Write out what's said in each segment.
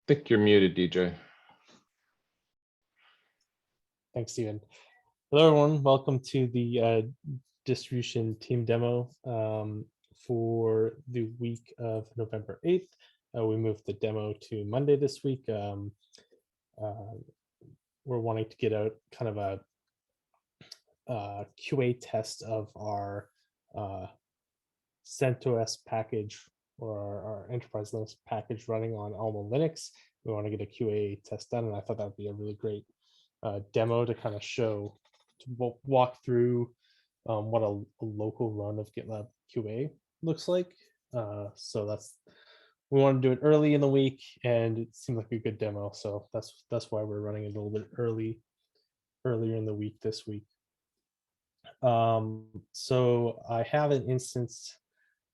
think you're muted, DJ. Thanks, Stephen. Hello, everyone. Welcome to the distribution team demo for the week of November 8th. We moved the demo to Monday this week. We're wanting to get out kind of a QA test of our CentOS package or our enterprise Linux package running on Alma Linux. We want to get a QA test done, and I thought that would be a really great demo to kind of show, to walk through what a local run of Gitlab QA looks like. So we want to do it early in the week, and it seemed like a good demo. So that's why we're running it a little bit earlier in the week this week. So I have an instance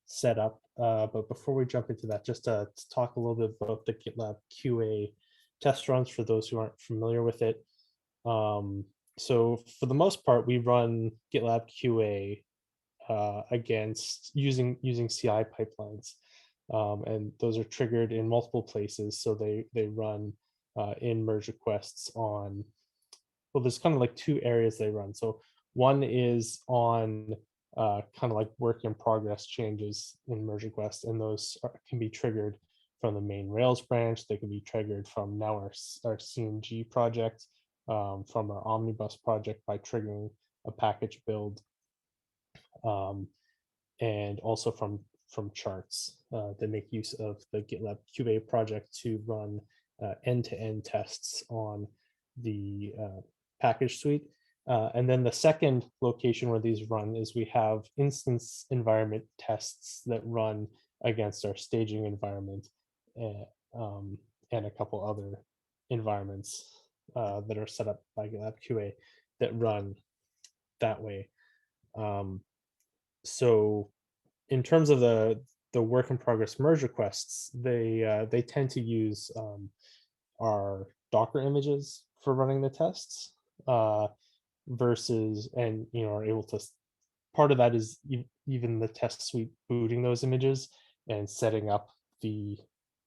set up, but before we jump into that, just to talk a little bit about the Gitlab QA test runs for those who aren't familiar with it. So for the most part, we run GitLab QA against using CI pipelines, and those are triggered in multiple places. So they run in merge requests on, well, there's kind of like two areas they run. So one is on kind of like work in progress changes in merge requests, and those can be triggered from the main Rails branch. They can be triggered from now our CNG project, from our Omnibus project by triggering a package build, and also from charts that make use of the GitLab QA project to run end-to-end tests on the package suite. And then the second location where these run is we have instance environment tests that run against our staging environment, and a couple other environments that are set up by GitLab QA that run that way. So in terms of the work in progress merge requests, they tend to use our Docker images for running the tests, versus, and are able to, part of that is even the test suite booting those images and setting up the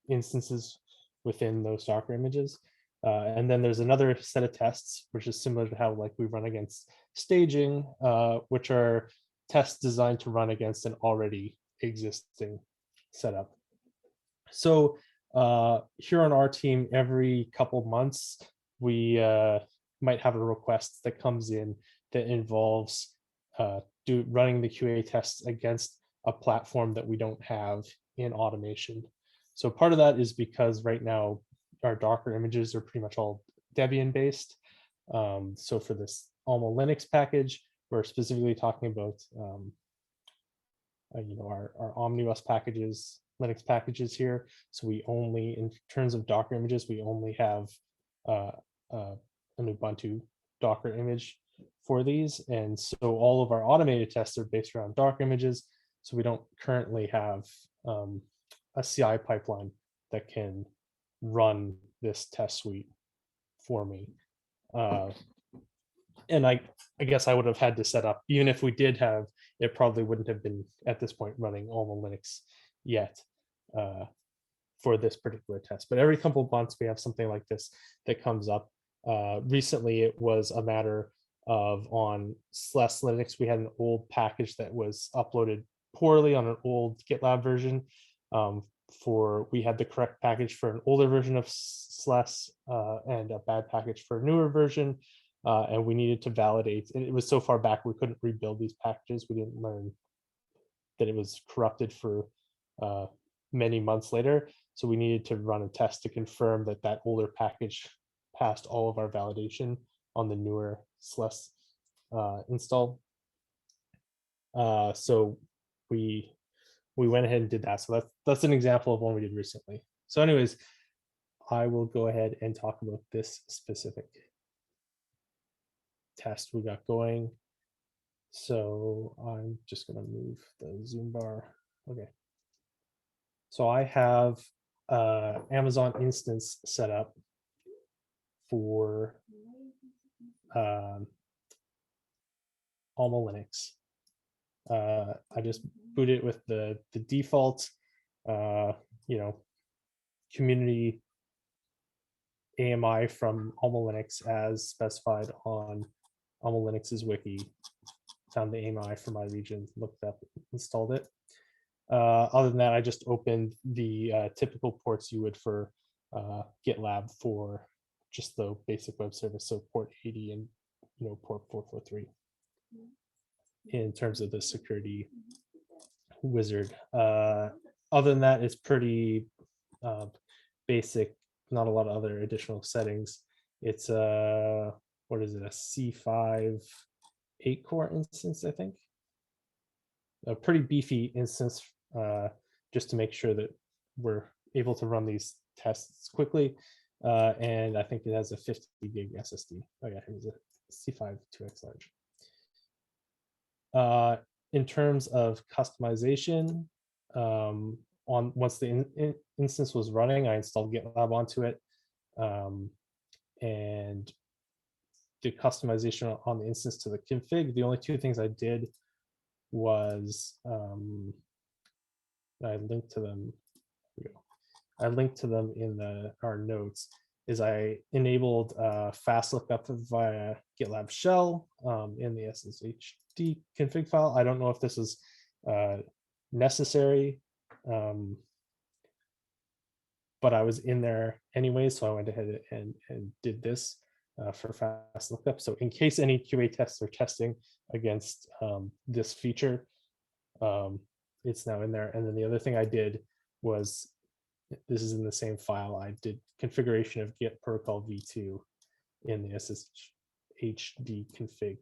instances within those Docker images. And then there's another set of tests, which is similar to how like we run against staging, which are tests designed to run against an already existing setup. So here on our team, every couple of months, we might have a request that comes in that involves running the QA tests against a platform that we don't have in automation. So part of that is because right now our Docker images are pretty much all Debian based. So for this Alma Linux package, we're specifically talking about our Omnibus packages, Linux packages here. So we only, in terms of Docker images, we only have an Ubuntu Docker image for these. And so all of our automated tests are based around Docker images. So we don't currently have a CI pipeline that can run this test suite for me. And I guess I would have had to set up, even if we did have, it probably wouldn't have been at this point running Alma Linux yet for this particular test. But every couple of months we have something like this that comes up. Recently it was a matter of on /Linux, we had an old package that was uploaded poorly on an old GitLab version. We had the correct package for an older version of / and a bad package for a newer version. And we needed to validate, and it was so far back we couldn't rebuild these packages. We didn't learn that it was corrupted for many months later. So we needed to run a test to confirm that that older package passed all of our validation on the newer / install. So we went ahead and did that. So that's an example of one we did recently. So anyways, I will go ahead and talk about this specific test we got going. So I'm just going to move the Zoom bar. Okay. So I have Amazon instance set up for Alma Linux. I just boot it with the default, community AMI from Alma Linux as specified on Alma Linux's wiki. Found the AMI for my region, looked up, installed it. Other than that, I just opened the typical ports you would for GitLab for just the basic web service, so port 80 and port 443 in terms of the security wizard. Other than that, it's pretty basic, not a lot of other additional settings. It's what is it, a C5 8-core instance, I think. A pretty beefy instance, just to make sure that we're able to run these tests quickly. And I think it has a 50 gig SSD. Oh yeah, here's a C5 2x large. In terms of customization, once the instance was running, I installed GitLab onto it, and did customization on the instance to the config. The only two things I did was I linked to them. I linked to them in our notes. Is I enabled fast lookup via GitLab shell in the SSHD config file. I don't know if this is necessary, but I was in there anyway, so I went ahead and did this for fast lookup. So in case any QA tests are testing against this feature, it's now in there. And then the other thing I did was, this is in the same file, I did configuration of Git protocol v2 in the SSHD config.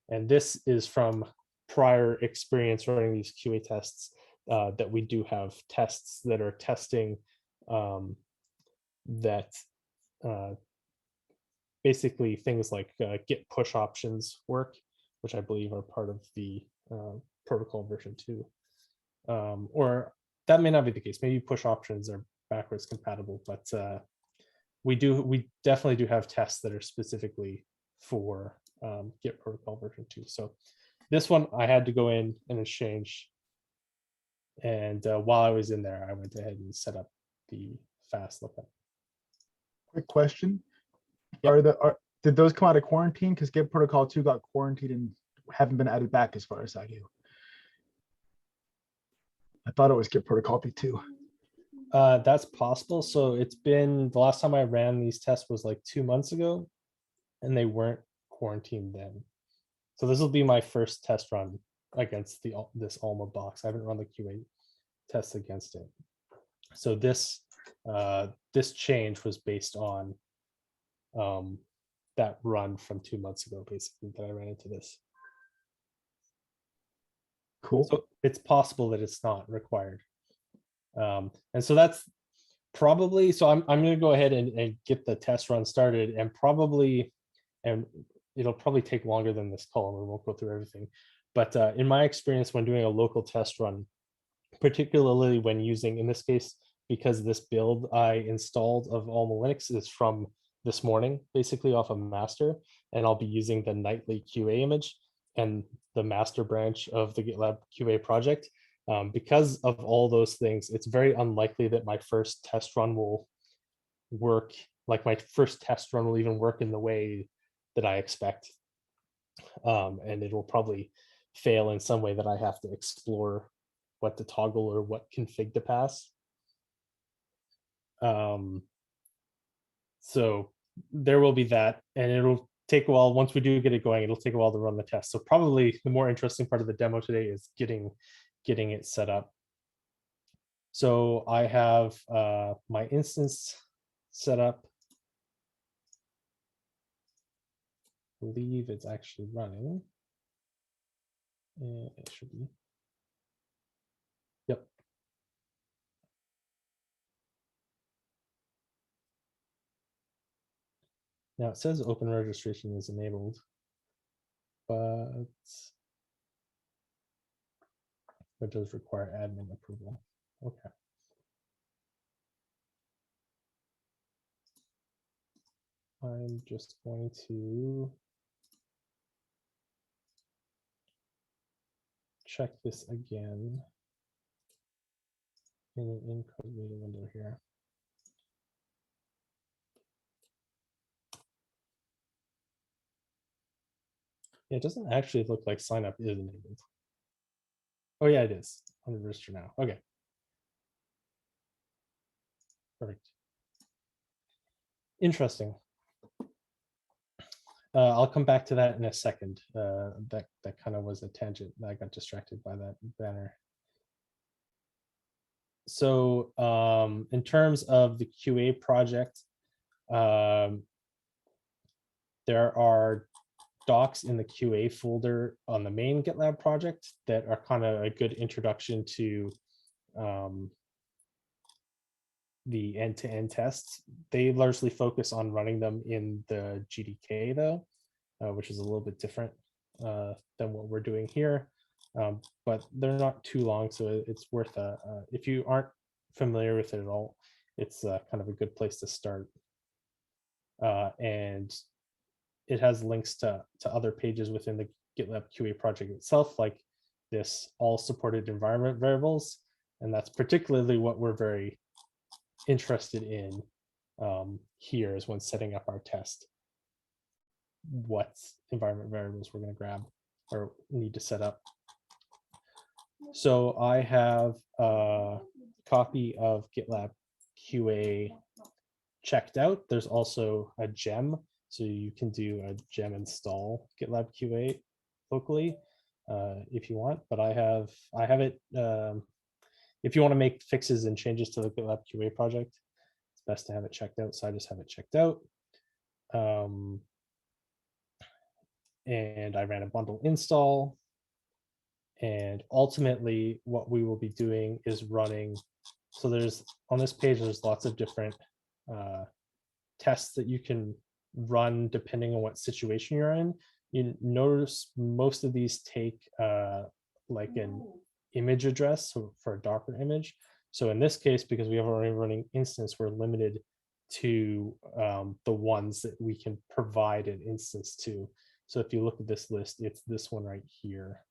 And this is from prior experience running these QA tests, that we do have tests that are testing that basically things like Git push options work, which I believe are part of the protocol version 2. Or that may not be the case. Maybe push options are backwards compatible, but we definitely do have tests that are specifically for Git protocol version 2. So this one I had to go in and exchange, and while I was in there, I went ahead and set up the fast lookup. Quick question: Yep. did those come out of quarantine? Because Git protocol 2 got quarantined and haven't been added back, as far as I knew. I thought it was Git protocol v2. That's possible. So it's been, the last time I ran these tests was like 2 months ago, and they weren't quarantined then. So this will be my first test run against this Alma box. I haven't run the QA tests against it. So this this change was based on that run from 2 months ago, basically, that I ran into this. Cool. So it's possible that it's not required. And so that's probably, so I'm going to go ahead and get the test run started, and it'll probably take longer than this call, and we won't go through everything. But in my experience, when doing a local test run, particularly when using, in this case, because this build I installed of Alma Linux is from this morning, basically off of master, and I'll be using the nightly QA image and the master branch of the GitLab QA project. Because of all those things, it's very unlikely that my first test run will work, like my first test run will even work in the way that I expect. And it will probably fail in some way that I have to explore what to toggle or what config to pass. So there will be that, and it'll take a while. Once we do get it going, it'll take a while to run the test. So probably the more interesting part of the demo today is getting it set up. So I have my instance set up. I believe it's actually running. It should be. Yep. Now it says open registration is enabled, but it does require admin approval. Okay. I'm just going to check this again in an incognito window here. It doesn't actually look like sign up is enabled. Oh yeah, it is. On the register now. Okay. Perfect. Interesting. I'll come back to that in a second. That kind of was a tangent. I got distracted by that banner. So in terms of the QA project, there are docs in the QA folder on the main GitLab project that are kind of a good introduction to the end-to-end tests. They largely focus on running them in the GDK though, which is a little bit different than what we're doing here. But they're not too long, so it's worth if you aren't familiar with it at all, it's kind of a good place to start. And it has links to other pages within the GitLab QA project itself, like this all supported environment variables. And that's particularly what we're very interested in here is when setting up our test, what environment variables we're going to grab or need to set up. So I have a copy of GitLab QA checked out. There's also a gem, so you can do a gem install GitLab QA locally if you want. But I have it. If you want to make fixes and changes to the GitLab QA project, it's best to have it checked out. So I just have it checked out. And I ran a bundle install. And ultimately, what we will be doing is running. So there's on this page, there's lots of different tests that you can run depending on what situation you're in. You notice most of these take like an image address for a Docker image. So in this case, because we have already running instance, we're limited to the ones that we can provide an instance to. So if you look at this list, it's this one right here,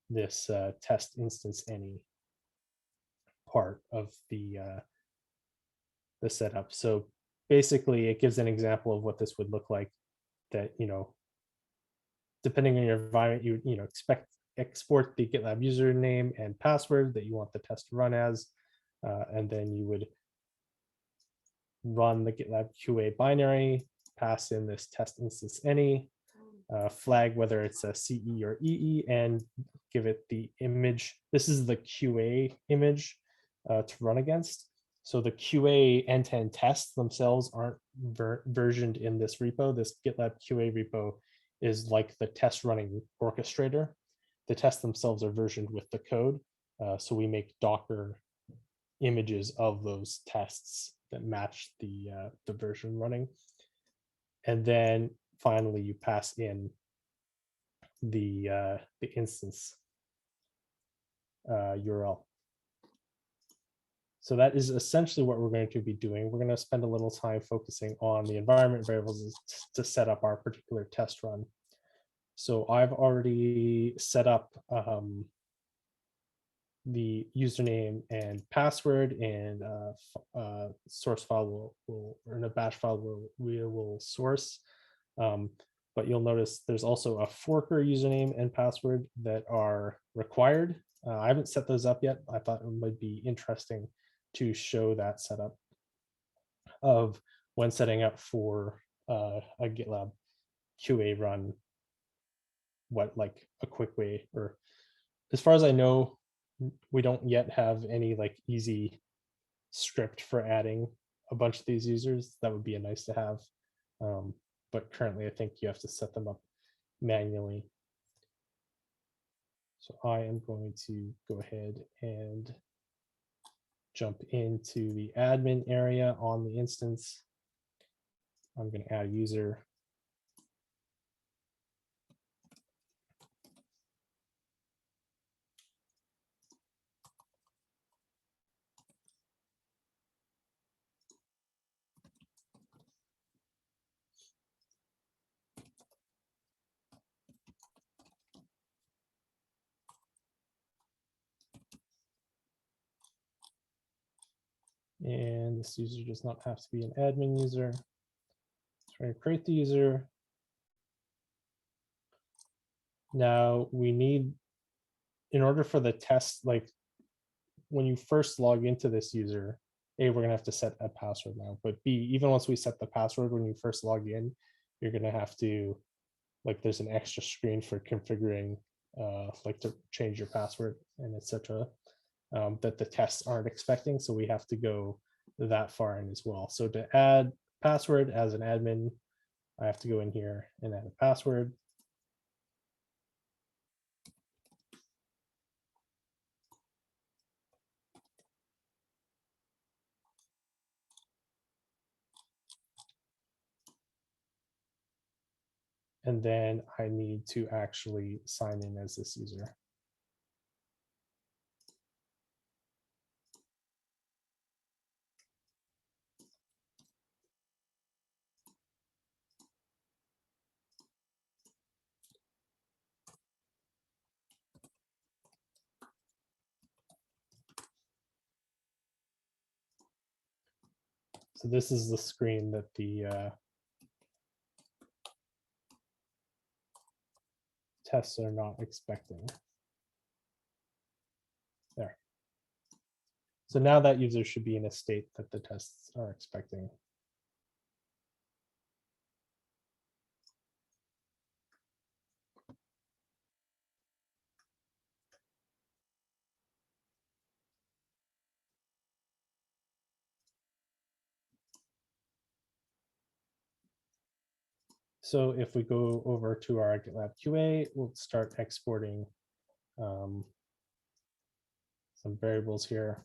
this test instance any part of the setup. So basically, it gives an example of what this would look like. That depending on your environment, you export the GitLab username and password that you want the test to run as, and then you would run the GitLab QA binary, pass in this test instance any, flag whether it's a CE or EE, and give it the image. This is the QA image to run against. So the QA end-to-end tests themselves aren't versioned in this repo. This GitLab QA repo is like the test running orchestrator. The tests themselves are versioned with the code. So we make Docker images of those tests that match the version running. And then finally, you pass in the instance URL. So that is essentially what we're going to be doing. We're going to spend a little time focusing on the environment variables to set up our particular test run. So I've already set up the username and password, and source file will or in a bash file we will source. But you'll notice there's also a forker username and password that are required. I haven't set those up yet. I thought it might be interesting to show that setup of when setting up for a GitLab QA run, what like a quick way, or as far as I know, we don't yet have any like easy script for adding a bunch of these users. That would be a nice to have. But currently I think you have to set them up manually. So I am going to go ahead and jump into the admin area on the instance. I'm going to add a user. And this user does not have to be an admin user. So I'm going to create the user. Now we need, in order for the test, like when you first log into this user, A, we're gonna have to set a password now, but B, even once we set the password when you first log in, you're gonna have to, like there's an extra screen for configuring, like to change your password and etc. That the tests aren't expecting. So we have to go that far in as well. So to add password as an admin, I have to go in here and add a password. And then I need to actually sign in as this user. So this is the screen that the tests are not expecting. There. So now that user should be in a state that the tests are expecting. So if we go over to our GitLab QA, we'll start exporting some variables here.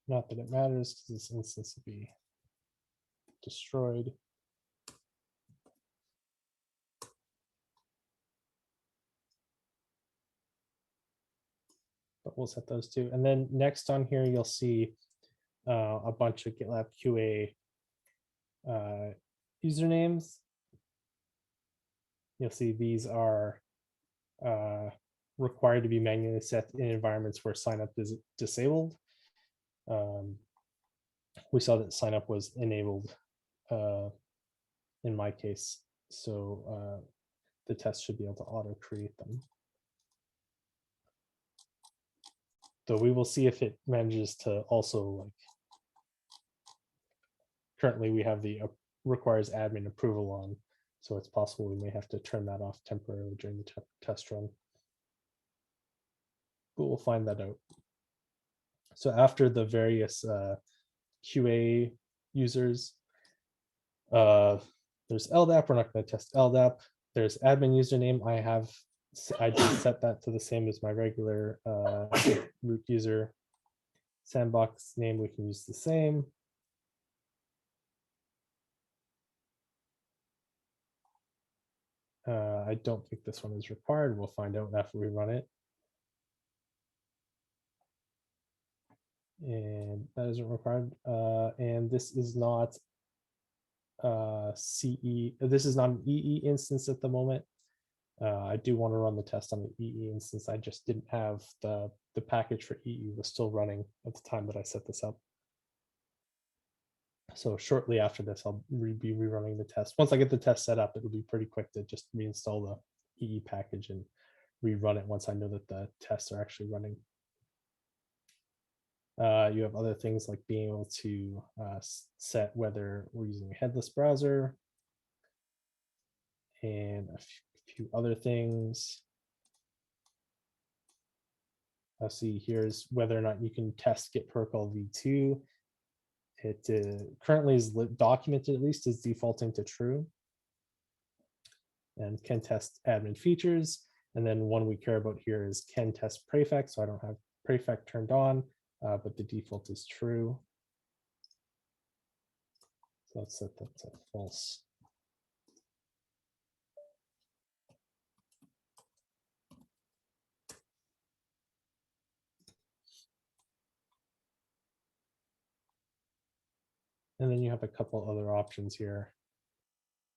Not that it matters because this instance will be destroyed. But we'll set those two. And then next on here, you'll see a bunch of GitLab QA usernames. You'll see these are required to be manually set in environments where signup is disabled. We saw that signup was enabled in my case, so the test should be able to auto create them. So we will see if it manages to also, like, currently we have the requires admin approval on, so it's possible we may have to turn that off temporarily during the test run. But we'll find that out. So after the various QA users, there's LDAP. We're not going to test LDAP. There's admin username. I just set that to the same as my regular root user. Sandbox name, we can use the same. I don't think this one is required. We'll find out after we run it. And that isn't required. And this is not CE. This is not an EE instance at the moment. I do want to run the test on the EE instance. I just didn't have the package for EE was still running at the time that I set this up. So shortly after this, I'll be rerunning the test. Once I get the test set up, it'll be pretty quick to just reinstall the EE package and rerun it once I know that the tests are actually running. You have other things like being able to set whether we're using a headless browser and a few other things. I'll see here's whether or not you can test git protocol v2. It currently is documented, at least, as defaulting to true, and can test admin features. And then one we care about here is can test prefect. So I don't have prefect turned on, but the default is true. So let's set that to false. And then you have a couple other options here.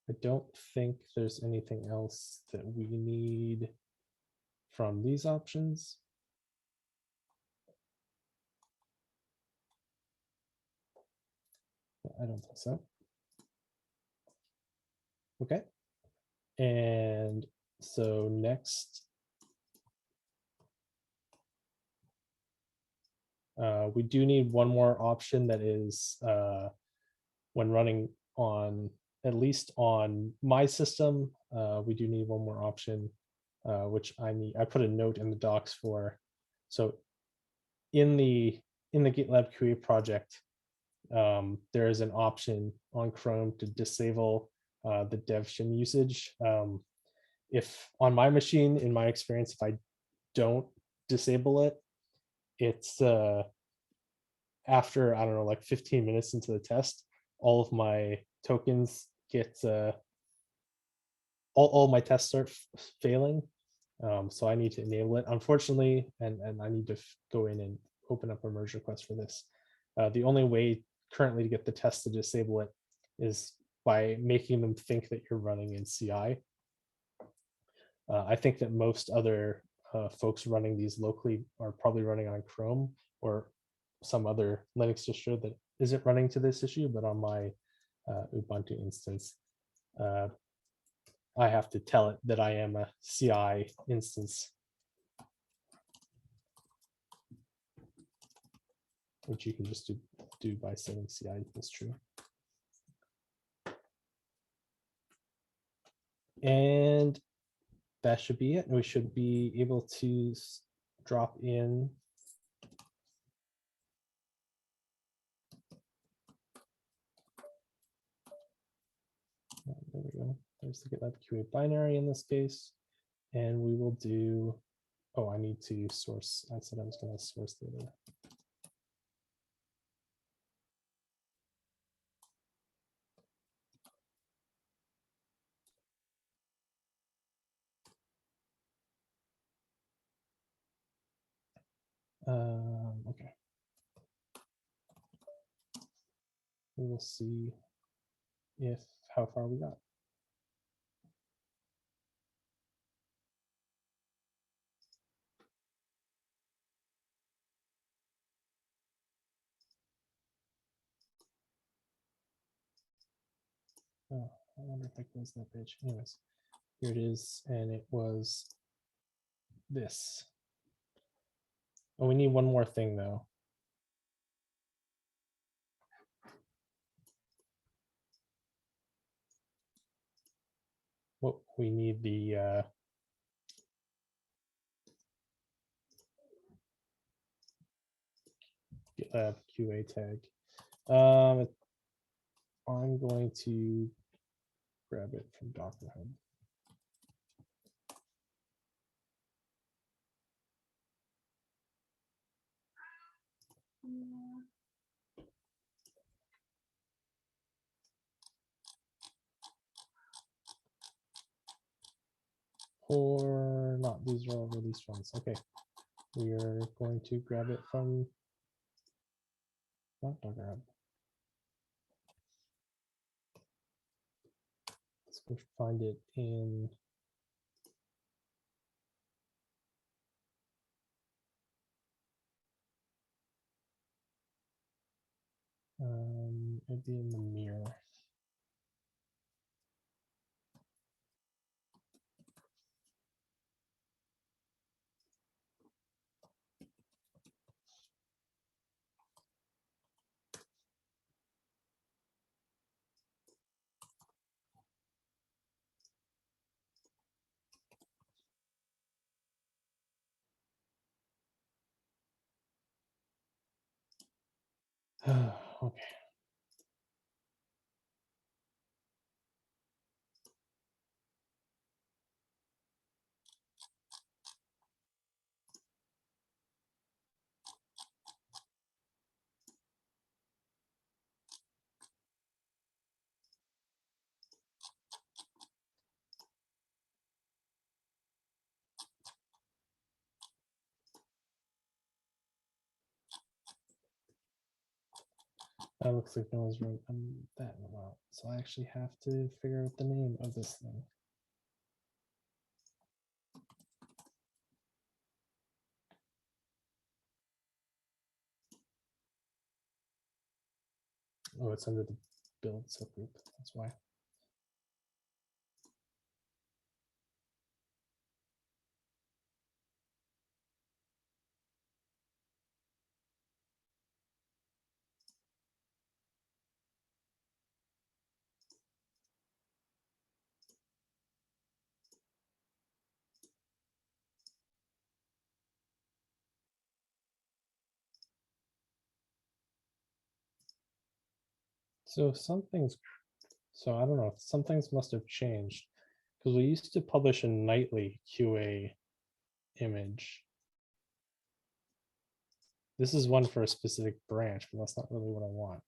I don't think there's anything else that we need from these options. I don't think so. Okay. And so next, we do need one more option that is when running on, at least on my system, we do need one more option, which I put a note in the docs for. So in the GitLab QA project, there is an option on Chrome to disable the dev shim usage. If on my machine, in my experience, if I don't disable it, it's after, I don't know, like 15 minutes into the test, all of my tokens get all my tests start failing. So I need to enable it, unfortunately, and I need to go in and open up a merge request for this. The only way currently to get the test to disable it is by making them think that you're running in CI. I think that most other folks running these locally are probably running on Chrome or some other Linux distro that isn't running to this issue, but on my Ubuntu instance, I have to tell it that I am a CI instance, which you can just do by setting CI equals true. And that should be it. We should be able to drop in there we go. There's the GitLab QA binary in this case. And we will do, oh, I need to source. I said I was going to source the other. Okay. We will see if how far we got. Oh, I wonder if I closed that page. Anyways, here it is, and it was this. Oh, we need one more thing though. Well, we need the GitLab QA tag. I'm going to grab it from Docker Hub. Or not, these are all released ones. Okay, we are going to grab it from not Docker Hub. Let's go find it in it'd be in the mirror. Okay. That looks like no one's wrote that in a while. So I actually have to figure out the name of this thing. Oh, it's under the build subgroup. That's why. So so I don't know, some things must have changed because we used to publish a nightly QA image. This is one for a specific branch, but that's not really what I want.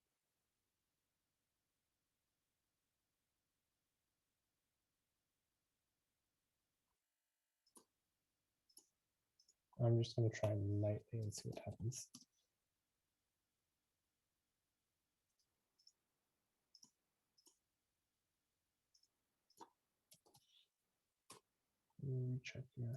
I'm just going to try nightly and see what happens. Check here.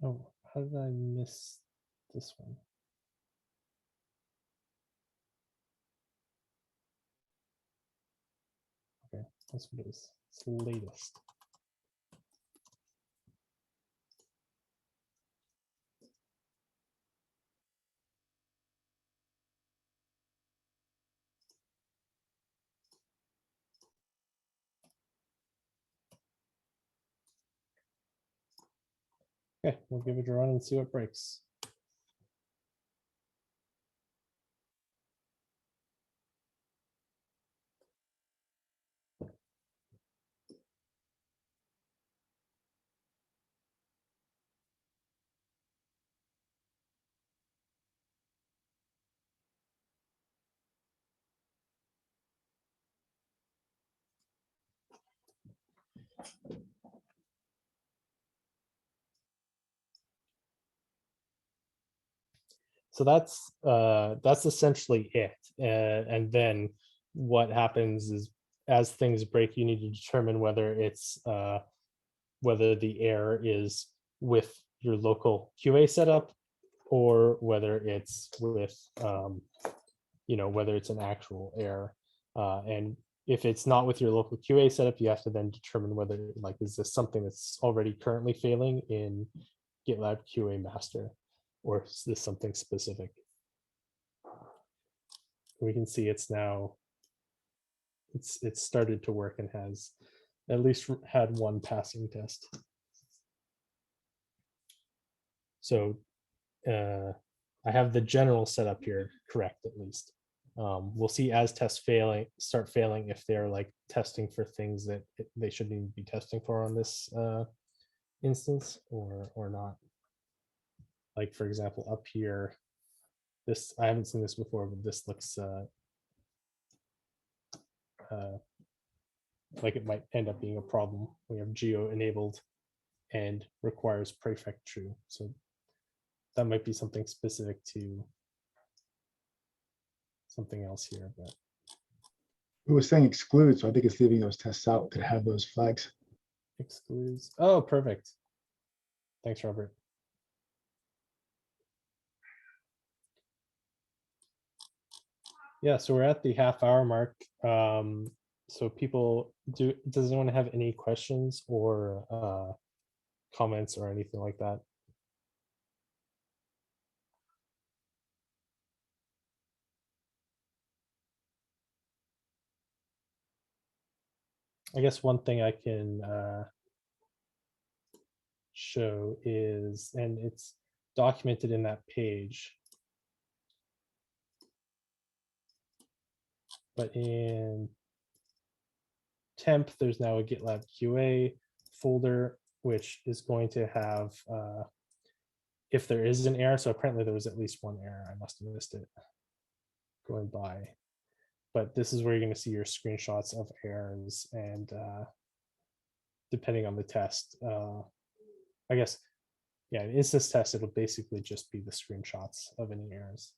Oh, how did I miss this one? Okay, that's what it is. It's the latest. Okay, we'll give it a run and see what breaks. So that's essentially it. And then what happens is as things break, you need to determine whether it's whether the error is with your local QA setup or whether it's with whether it's an actual error. And if it's not with your local QA setup, you have to then determine whether is this something that's already currently failing in GitLab QA master, or is this something specific? We can see it's now it's started to work and has at least had one passing test. So I have the general setup here correct at least. We'll see as tests start failing if they're testing for things that they shouldn't even be testing for on this instance or not. Like for example, up here, this I haven't seen this before, but this looks like it might end up being a problem. We have geo enabled and requires prefect true. So that might be something specific to something else here, but It was saying exclude, so I think it's leaving those tests out to have those flags. excludes. Oh, perfect. Thanks, Robert. Yeah, so we're at the half-hour mark. So people does anyone have any questions or comments or anything like that? I guess one thing I can show is, and it's documented in that page, but in temp, there's now a GitLab QA folder, which is going to have, if there is an error, so apparently there was at least one error, I must have missed it going by. But this is where you're going to see your screenshots of errors, and depending on the test, I guess, yeah, an instance test, it'll basically just be the screenshots of any errors.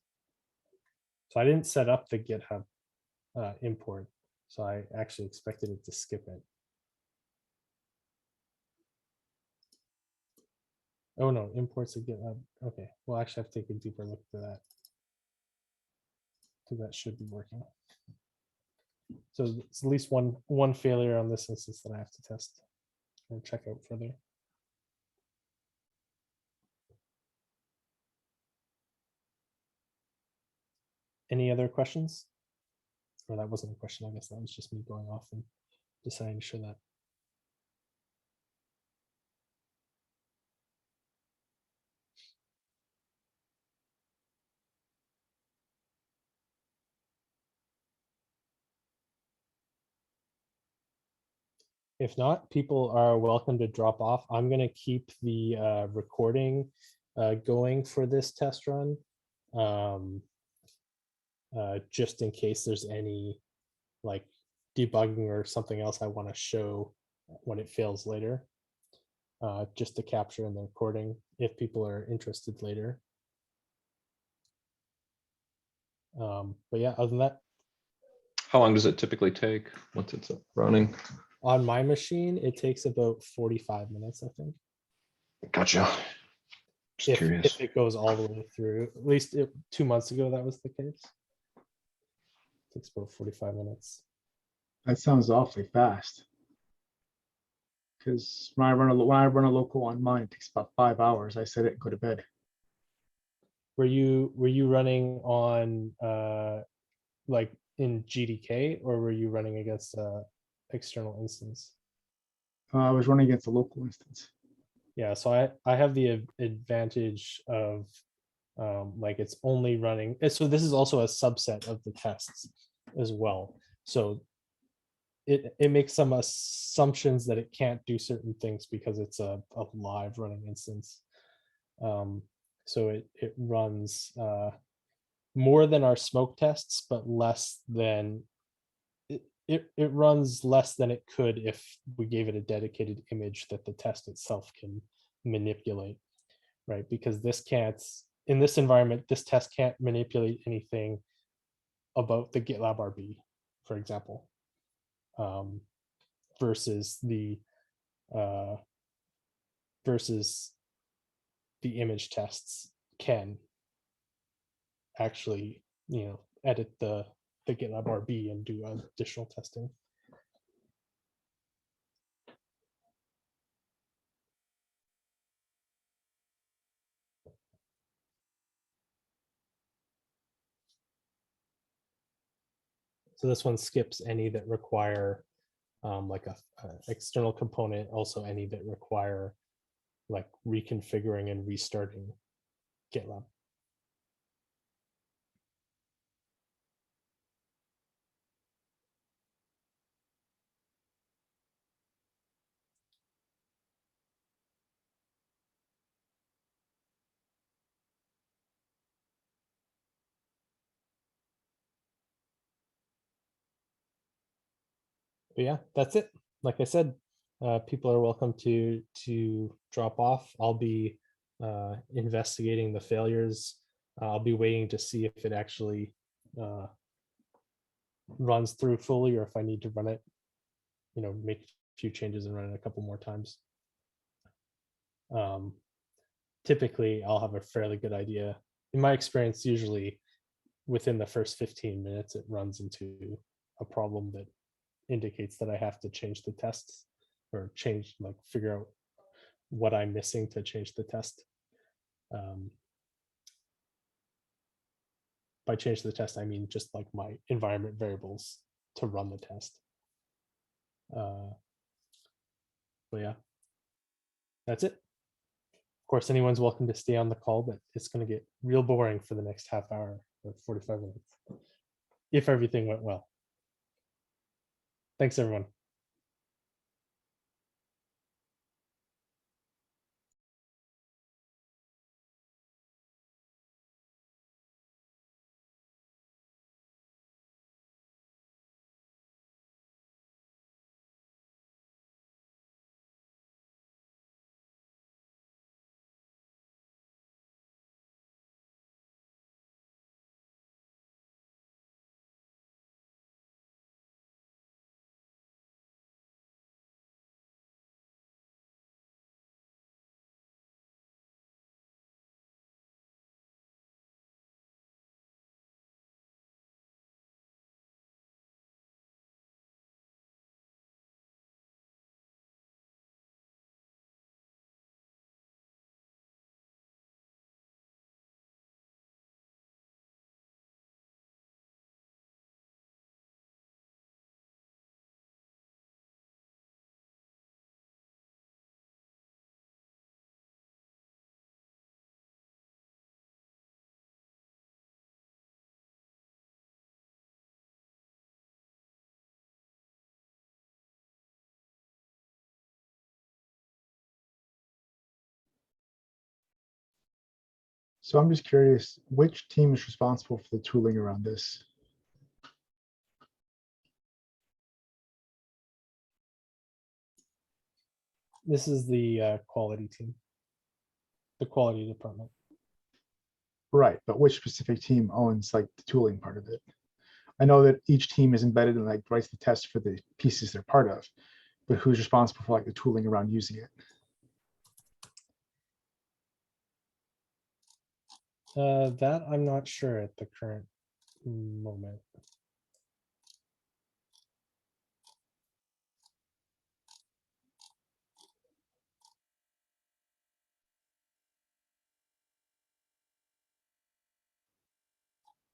So I didn't set up the GitHub import, so I actually expected it to skip it. Oh no, imports of GitLab. Okay, we'll actually have to take a deeper look at that, because that should be working. So it's at least one failure on this instance that I have to test or check out further. Any other questions? Or that wasn't a question, I guess that was just me going off and deciding to show that. If not, people are welcome to drop off. I'm going to keep the recording going for this test run, just in case there's any like debugging or something else I want to show when it fails later, just to capture in the recording if people are interested later. But yeah, other than that, How long does it typically take once it's up running? on my machine, it takes about 45 minutes, I think. Gotcha. Just curious. If it goes all the way through. At least 2 months ago, that was the case. It takes about 45 minutes. That sounds awfully fast. Because when I run a local on mine, it takes about 5 hours. I set it and go to bed. Were you running on like in GDK, or were you running against external instance? I was running against a local instance. Yeah, so I have the advantage of like it's only running. So this is also a subset of the tests as well. So it makes some assumptions that it can't do certain things because it's a live running instance. So it runs more than our smoke tests, but less than it runs less than it could if we gave it a dedicated image that the test itself can manipulate, right? Because this can't, in this environment, this test can't manipulate anything about the GitLab RB, for example, versus the image tests can actually, edit the GitLab RB and do additional testing. So this one skips any that require like a external component, also any that require like reconfiguring and restarting GitLab. But yeah, that's it. Like I said, people are welcome to drop off. I'll be investigating the failures. I'll be waiting to see if it actually runs through fully, or if I need to run it, make a few changes and run it a couple more times. Typically, I'll have a fairly good idea. In my experience, usually within the first 15 minutes, it runs into a problem that indicates that I have to change the tests, or figure out what I'm missing to change the test. By change the test, I mean just like my environment variables to run the test. But yeah, that's it. Of course, anyone's welcome to stay on the call, but it's going to get real boring for the next half hour or 45 minutes if everything went well. Thanks, everyone. So I'm just curious, which team is responsible for the tooling around this? This is the quality team, the quality department. Right, but which specific team owns like the tooling part of it? I know that each team is embedded and like writes the test for the pieces they're part of, but who's responsible for like the tooling around using it? That I'm not sure at the current moment.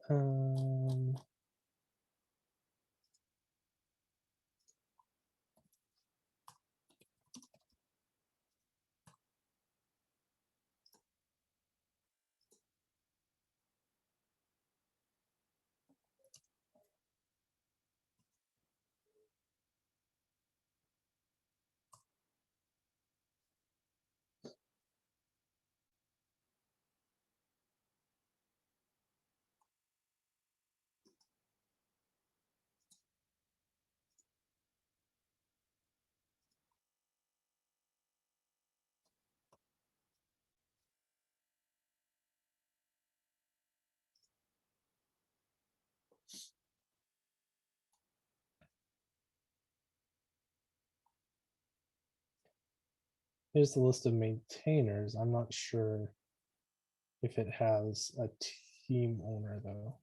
Um, Here's the list of maintainers. I'm not sure if it has a team owner though.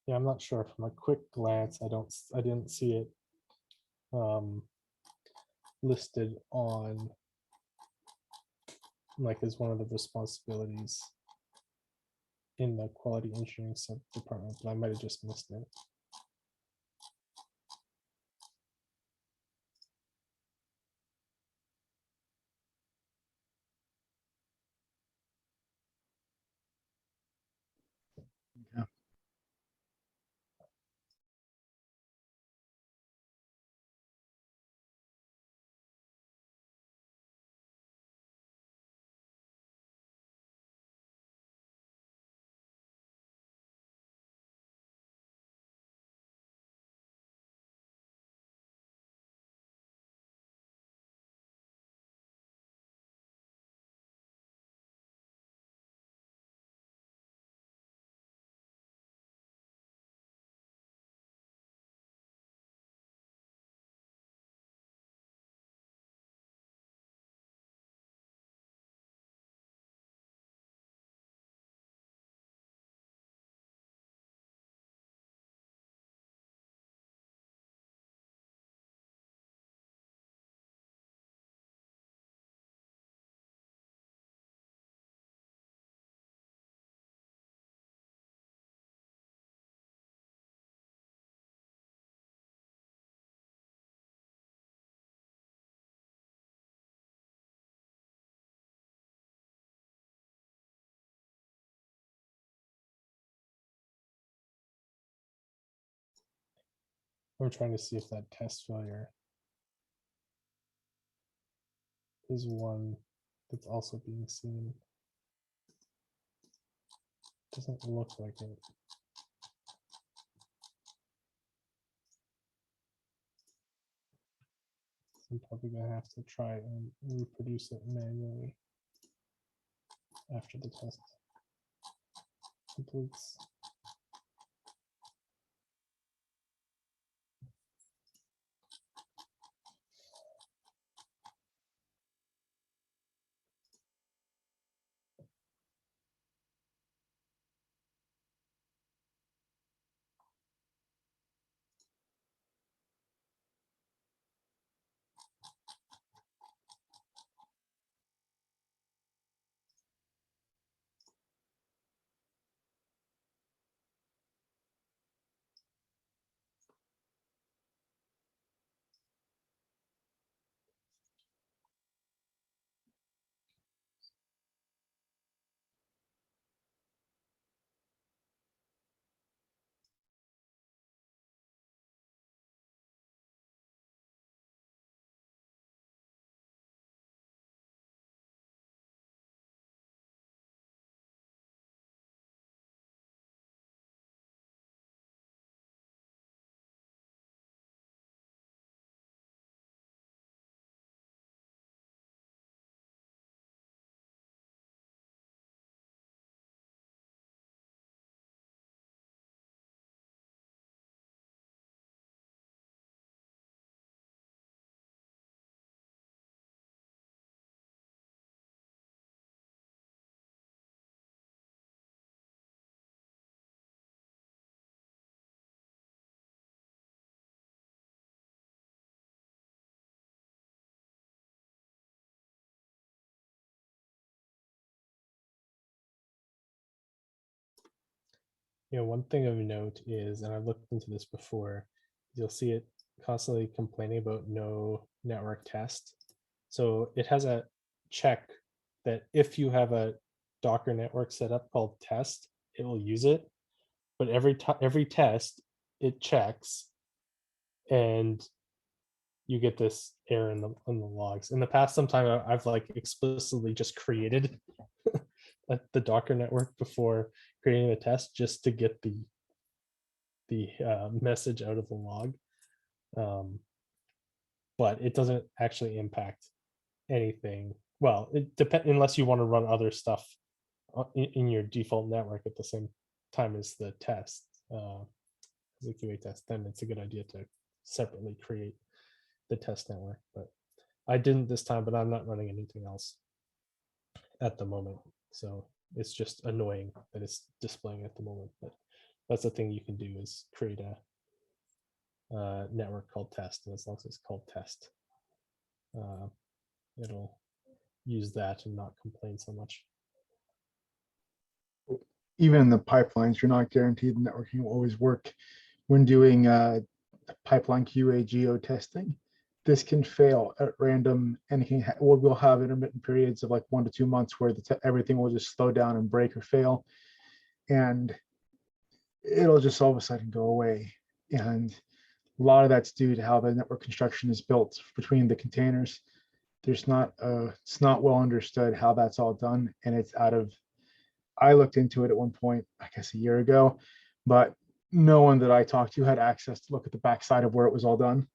Yeah, I'm not sure. From a quick glance, I didn't see it listed on like as one of the responsibilities in the quality engineering sub department, but I might have just missed it. Yeah. I'm trying to see if that test failure is one that's also being seen. Doesn't look like it. I'm probably gonna have to try and reproduce it manually after the test completes. Yeah, one thing of note is, and I've looked into this before, you'll see it constantly complaining about no network test. So it has a check that if you have a Docker network set up called test, it will use it. But every test it checks, and you get this error in the logs. In the past, sometime I've like explicitly just created the Docker network before creating a test just to get the message out of the log, but it doesn't actually impact anything. Well, it depends unless you want to run other stuff in your default network at the same time as the test, the QA test. Then it's a good idea to separately create the test network. But I didn't this time, but I'm not running anything else at the moment. So it's just annoying that it's displaying at the moment. But That's the thing you can do, is create a network called test, and as long as it's called test, it'll use that and not complain so much. Even in the pipelines, you're not guaranteed the networking will always work. When doing pipeline QA geo testing, this can fail at random, and it can we'll have intermittent periods of like 1 to 2 months where everything will just slow down and break or fail, and it'll just all of a sudden go away. And a lot of that's due to how the network construction is built between the containers. It's not well understood how that's all done, and it's out of. I looked into it at one point, I guess a year ago, but no one that I talked to had access to look at the backside of where it was all done,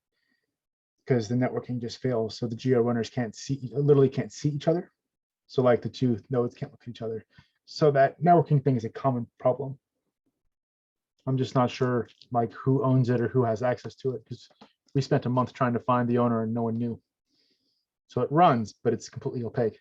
because the networking just fails. So the geo runners literally can't see each other. So like the two nodes can't look at each other. So that networking thing is a common problem. I'm just not sure like who owns it or who has access to it, because we spent a month trying to find the owner and no one knew. So it runs, but it's completely opaque.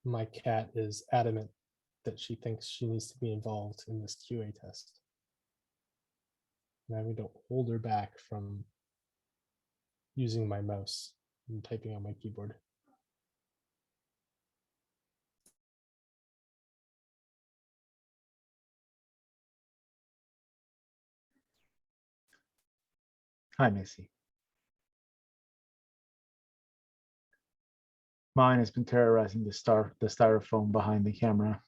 My cat is adamant that she thinks she needs to be involved in this QA test. And I'm going to hold her back from using my mouse and typing on my keyboard. Hi, Missy. Mine has been terrorizing the styrofoam behind the camera.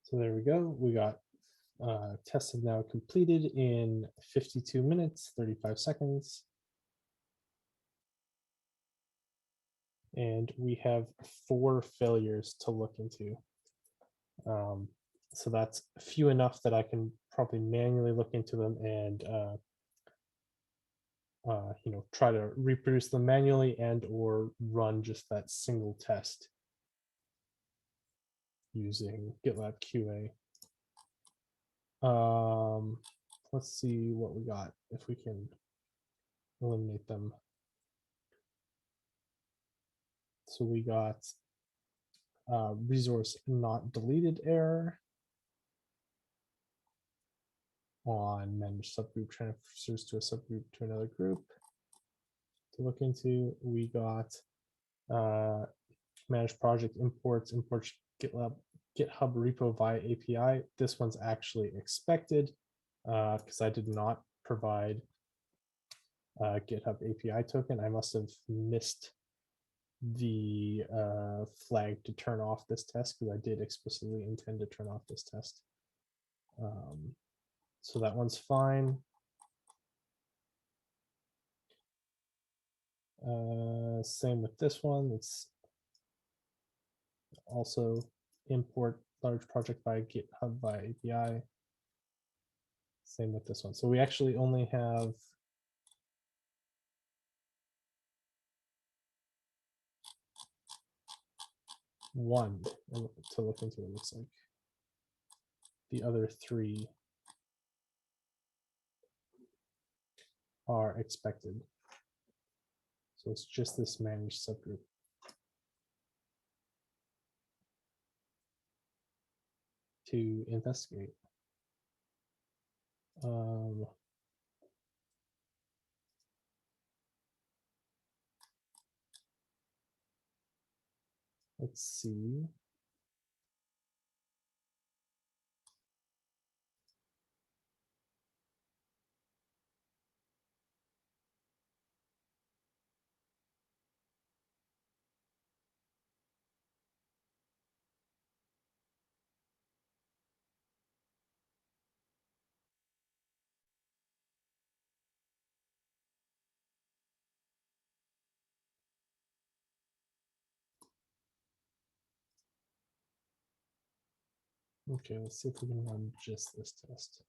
So there we go. We got tests have now completed in 52 minutes, 35 seconds. And we have 4 failures to look into. So that's few enough that I can probably manually look into them and try to reproduce them manually and or run just that single test using GitLab QA. Let's see what we got if we can eliminate them. So we got resource not deleted error on manage subgroup transfers to a subgroup to another group. To look into, we got manage project imports GitHub repo via API. This one's actually expected because I did not provide GitHub API token. I must have missed the flag to turn off this test because I did explicitly intend to turn off this test. So that one's fine. Same with this one. It's also import large project by GitHub by API. Same with this one. So we actually only have one to look into, it looks like. The other 3 are expected. So it's just this managed subgroup. To investigate. Let's see. Okay, let's see if we can run just this test.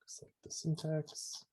Select the syntax.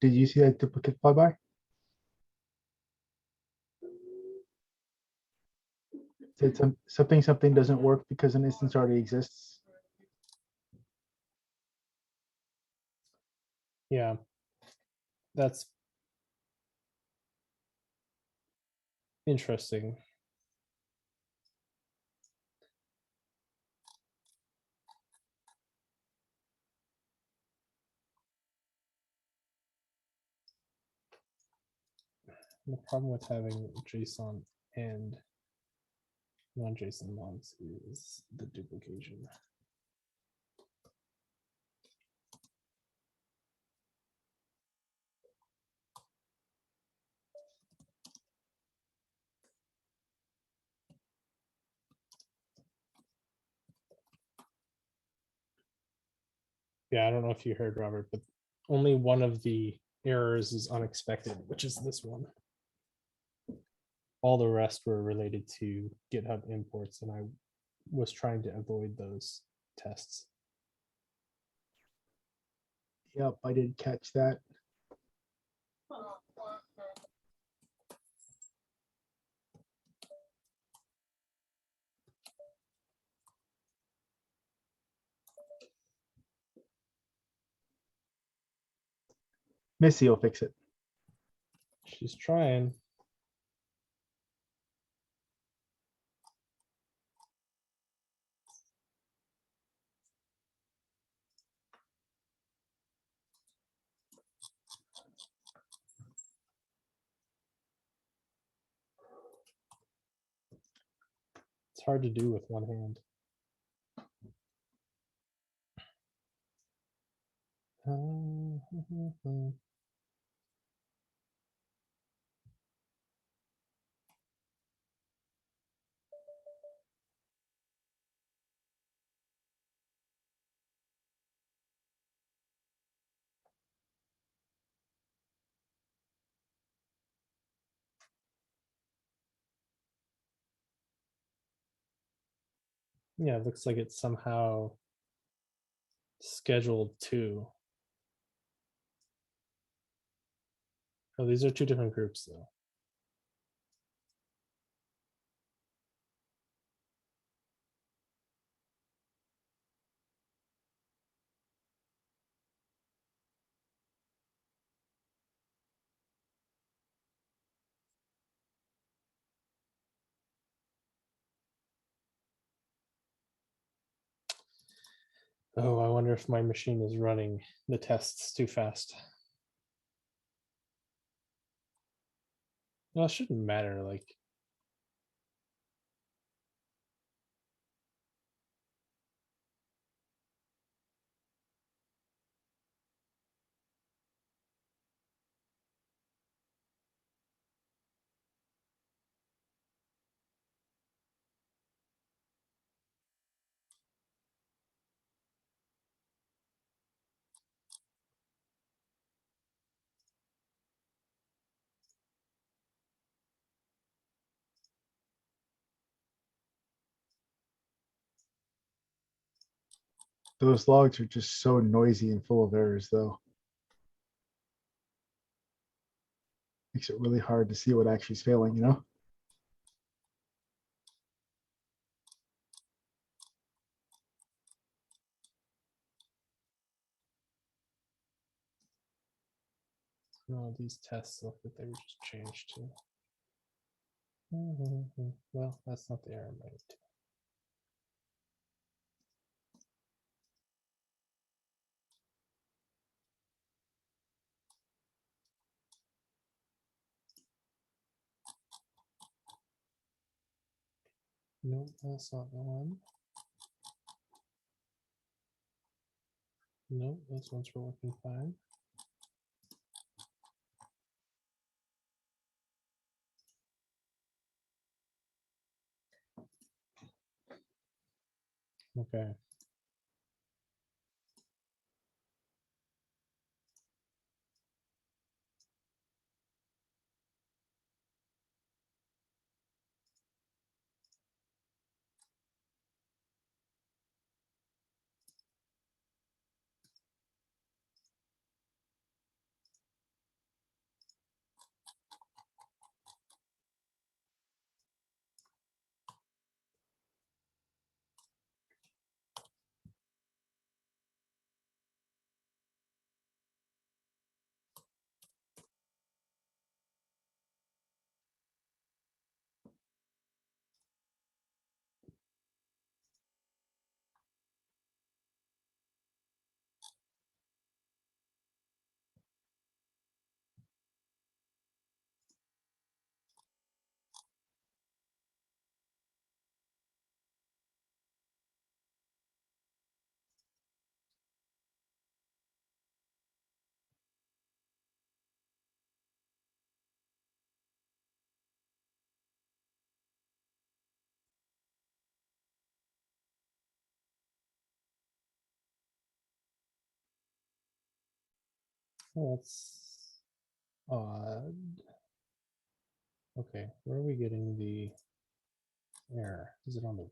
Did you see that duplicate flyby? Said something doesn't work because an instance already exists. Yeah. That's interesting. The problem with having JSON and non-JSON logs is the duplication. Yeah, I don't know if you heard, Robert, but only one of the errors is unexpected, which is this one. All the rest were related to GitHub imports, and I was trying to avoid those tests. Yep, I did catch that. Missy will fix it. She's trying. It's hard to do with one hand. Yeah, it looks like it's somehow scheduled to. Oh, these are two different groups though. Oh, I wonder if my machine is running the tests too fast. Well, it shouldn't matter. Like, Those logs are just so noisy and full of errors, though. Makes it really hard to see what actually is failing, you know? no, these tests look like they were just changed to. Well, that's not the error I'm writing to. Nope, that's not the one. Nope, those ones were working fine. Okay. Oh, that's odd. Okay, where are we getting the error? Is it on the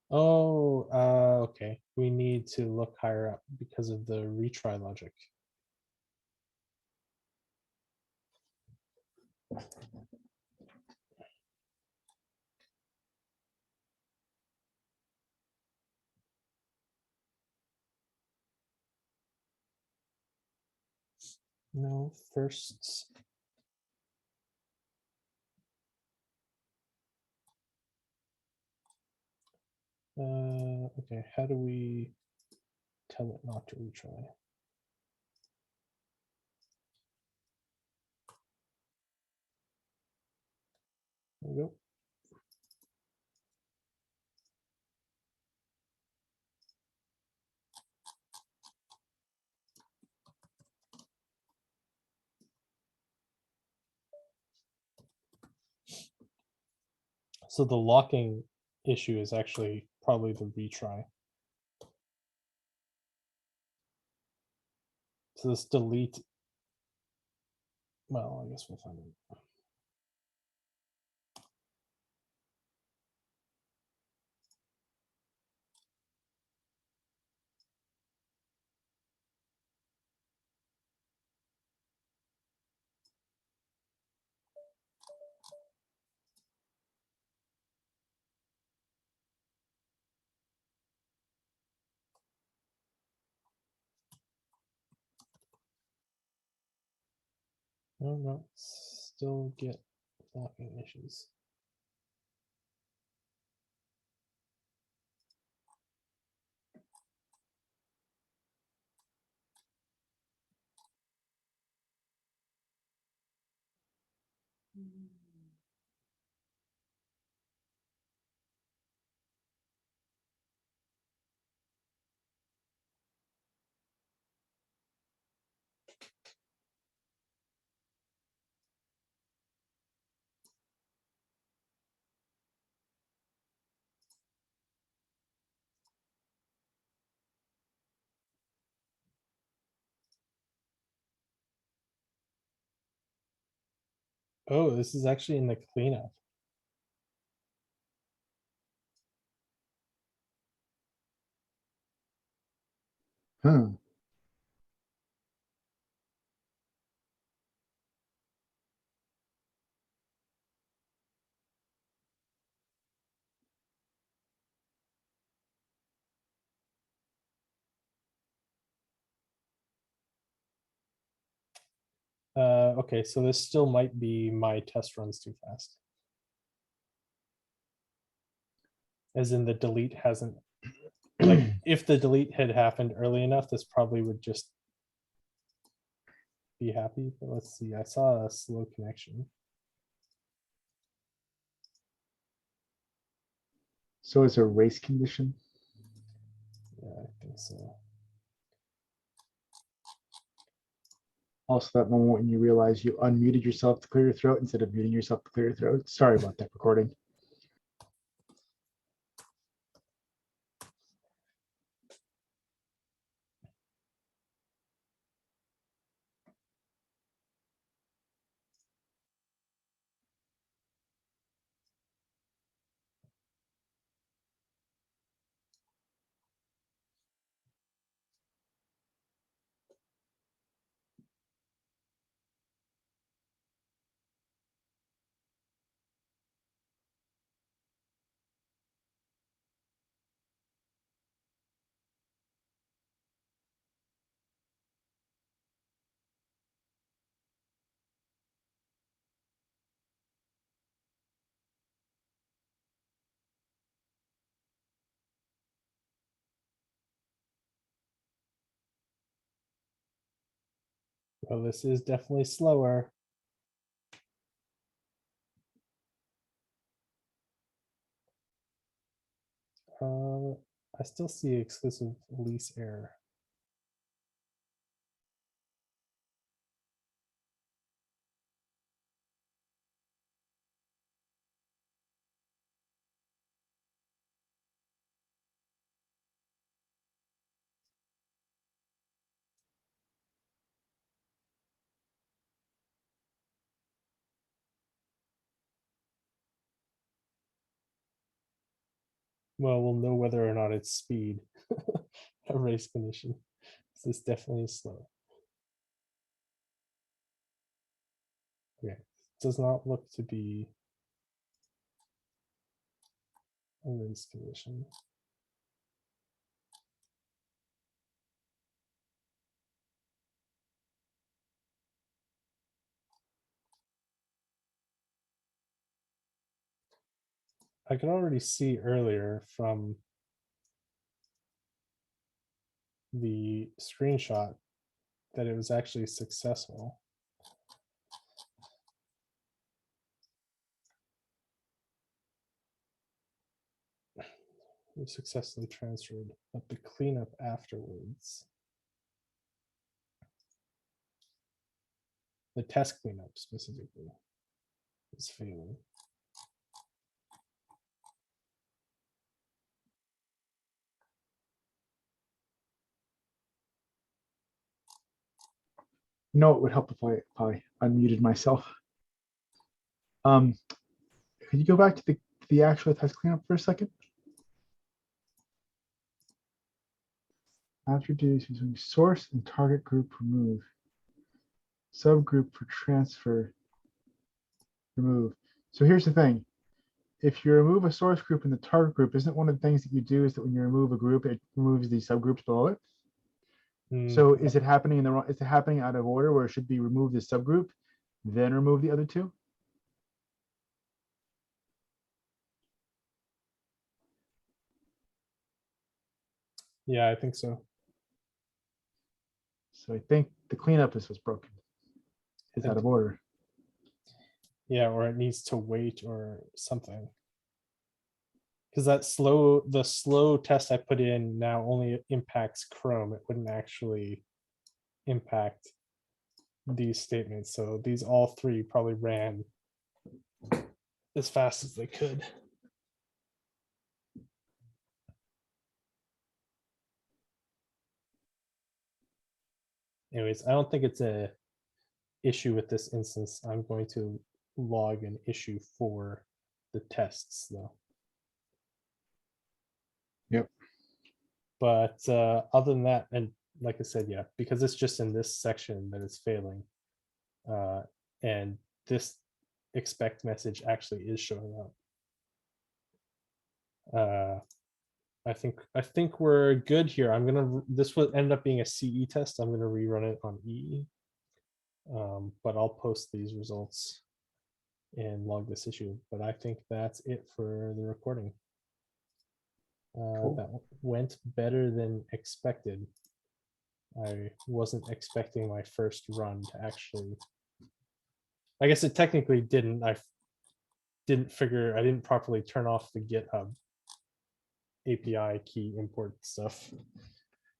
Oh, okay. We need to look higher up because of the retry logic. No, first. Okay, how do we tell it not to retry? There we go. So the locking issue is actually probably the retry. So this delete, well, I guess we'll find it. No, still get locking issues. Oh, this is actually in the cleanup. Huh. Okay, so this still might be my test runs too fast. As in the delete hasn't, like, if the delete had happened early enough, this probably would just be happy, but let's see, I saw a slow connection. So it's a race condition. Yeah, I think so. Also, that moment when you realize you unmuted yourself to clear your throat instead of muting yourself to clear your throat. Sorry about that recording. Well, this is definitely slower. I still see exclusive lease error. Well, we'll know whether or not it's speed. A race condition. This is definitely slow. Okay, does not look to be a race condition. I could already see earlier from the screenshot that it was actually successful. We successfully transferred, but the cleanup afterwards. The test cleanup specifically is failing. You know, it would help if I unmuted myself. Can you go back to the actual test cleanup for a second? After duties using source and target group remove. Subgroup for transfer remove. So here's the thing. If you remove a source group in the target group, isn't one of the things that you do is that when you remove a group, it removes the subgroups below it? So is it happening in the wrong? Is it happening out of order where it should be remove the subgroup, then remove the other two? Yeah, I think so. So I think the cleanup is what's broken. It's out of order. Yeah, or it needs to wait or something. Because the slow test I put in now only impacts Chrome. It wouldn't actually impact these statements. So these all three probably ran as fast as they could. Anyways, I don't think it's a issue with this instance. I'm going to log an issue for the tests though. Yep. But other than that, and like I said, yeah, because it's just in this section that it's failing. And this expect message actually is showing up. I think we're good here. This will end up being a CE test. I'm gonna rerun it on EE. But I'll post these results and log this issue. But I think that's it for the recording. Cool. That went better than expected. I wasn't expecting my first run to actually. I guess it technically didn't. I didn't properly turn off the GitHub API key import stuff,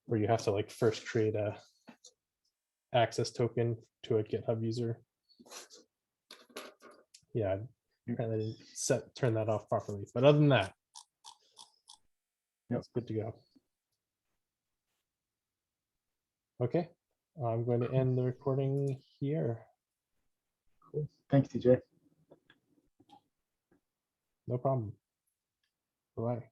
where you have to like first create a access token to a GitHub user. Yeah, apparently didn't turn that off properly. But other than that, it's good to go. Okay, I'm going to end the recording here. Cool. Thanks, TJ. No problem. Bye.